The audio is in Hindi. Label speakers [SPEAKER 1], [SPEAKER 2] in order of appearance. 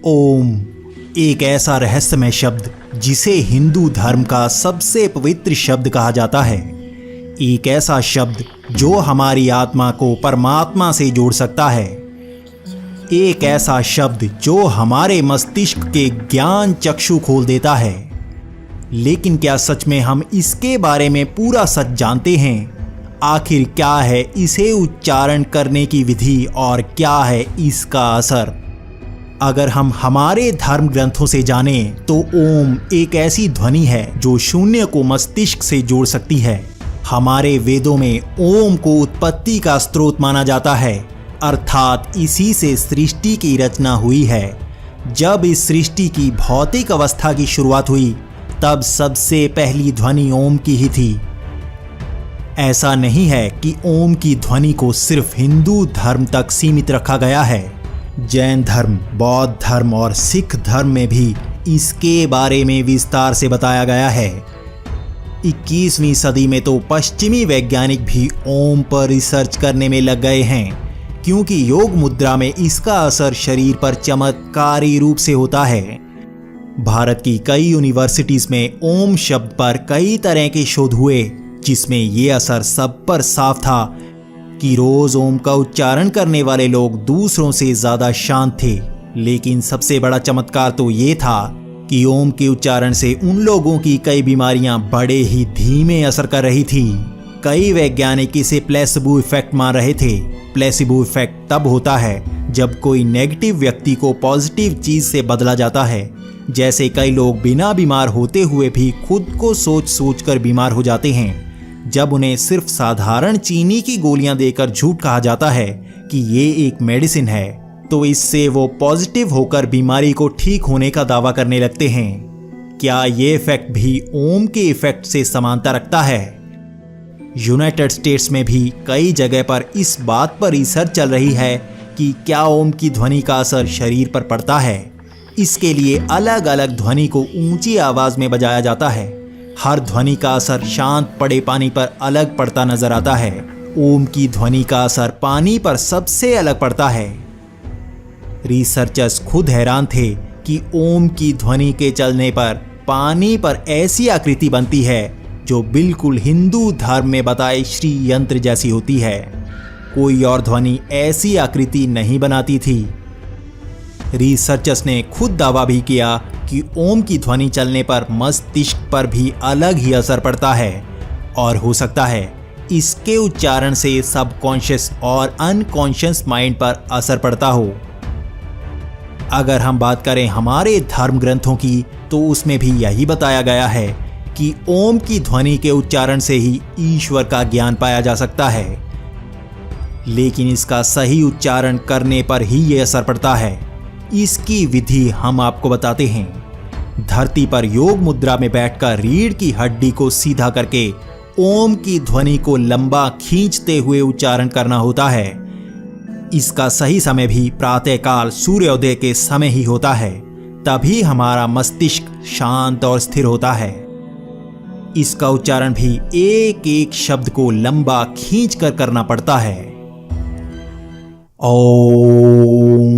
[SPEAKER 1] ओम एक ऐसा रहस्यमय शब्द जिसे हिंदू धर्म का सबसे पवित्र शब्द कहा जाता है। एक ऐसा शब्द जो हमारी आत्मा को परमात्मा से जोड़ सकता है। एक ऐसा शब्द जो हमारे मस्तिष्क के ज्ञान चक्षु खोल देता है। लेकिन क्या सच में हम इसके बारे में पूरा सच जानते हैं? आखिर क्या है इसे उच्चारण करने की विधि और क्या है इसका असर? अगर हम हमारे धर्म ग्रंथों से जानें तो ओम एक ऐसी ध्वनि है जो शून्य को मस्तिष्क से जोड़ सकती है। हमारे वेदों में ओम को उत्पत्ति का स्रोत माना जाता है, अर्थात इसी से सृष्टि की रचना हुई है। जब इस सृष्टि की भौतिक अवस्था की शुरुआत हुई तब सबसे पहली ध्वनि ओम की ही थी। ऐसा नहीं है कि ओम की ध्वनि को सिर्फ हिंदू धर्म तक सीमित रखा गया है। जैन धर्म, बौद्ध धर्म और सिख धर्म में भी इसके बारे में विस्तार से बताया गया है। 21वीं सदी में तो पश्चिमी वैज्ञानिक भी ओम पर रिसर्च करने में लग गए हैं, क्योंकि योग मुद्रा में इसका असर शरीर पर चमत्कारी रूप से होता है। भारत की कई यूनिवर्सिटीज में ओम शब्द पर कई तरह के शोध हुए, जिसमें ये असर सब पर साफ था कि रोज ओम का उच्चारण करने वाले लोग दूसरों से ज्यादा शांत थे। लेकिन सबसे बड़ा चमत्कार तो ये था कि ओम के उच्चारण से उन लोगों की कई बीमारियां बड़े ही धीमे असर कर रही थी। कई वैज्ञानिक इसे प्लेसिबो इफेक्ट मान रहे थे। प्लेसिबो इफेक्ट तब होता है जब कोई नेगेटिव व्यक्ति को पॉजिटिव चीज से बदला जाता है। जैसे कई लोग बिना बीमार होते हुए भी खुद को सोच सोच कर बीमार हो जाते हैं। जब उन्हें सिर्फ साधारण चीनी की गोलियां देकर झूठ कहा जाता है कि ये एक मेडिसिन है, तो इससे वो पॉजिटिव होकर बीमारी को ठीक होने का दावा करने लगते हैं। क्या ये इफेक्ट भी ओम के इफेक्ट से समानता रखता है? यूनाइटेड स्टेट्स में भी कई जगह पर इस बात पर रिसर्च चल रही है कि क्या ओम की ध्वनि का असर शरीर पर पड़ता है। इसके लिए अलग अलग ध्वनि को ऊंची आवाज में बजाया जाता है। हर ध्वनि का असर शांत पड़े पानी पर अलग पड़ता नजर आता है। ओम की ध्वनि का असर पानी पर सबसे अलग पड़ता है। रिसर्चर्स खुद हैरान थे कि ओम की ध्वनि के चलने पर पानी पर ऐसी आकृति बनती है जो बिल्कुल हिंदू धर्म में बताए श्री यंत्र जैसी होती है। कोई और ध्वनि ऐसी आकृति नहीं बनाती थी। रिसर्चर्स ने खुद दावा भी किया कि ओम की ध्वनि चलने पर मस्तिष्क पर भी अलग ही असर पड़ता है और हो सकता है इसके उच्चारण से सबकॉन्शियस और अनकॉन्शियस माइंड पर असर पड़ता हो। अगर हम बात करें हमारे धर्म ग्रंथों की तो उसमें भी यही बताया गया है कि ओम की ध्वनि के उच्चारण से ही ईश्वर का ज्ञान पाया जा सकता है। लेकिन इसका सही उच्चारण करने पर ही यह असर पड़ता है। इसकी विधि हम आपको बताते हैं। धरती पर योग मुद्रा में बैठकर रीढ़ की हड्डी को सीधा करके ओम की ध्वनि को लंबा खींचते हुए उच्चारण करना होता है। इसका सही समय भी प्रातःकाल सूर्योदय के समय ही होता है। तभी हमारा मस्तिष्क शांत और स्थिर होता है। इसका उच्चारण भी एक एक शब्द को लंबा खींचकर करना पड़ता है। ओम।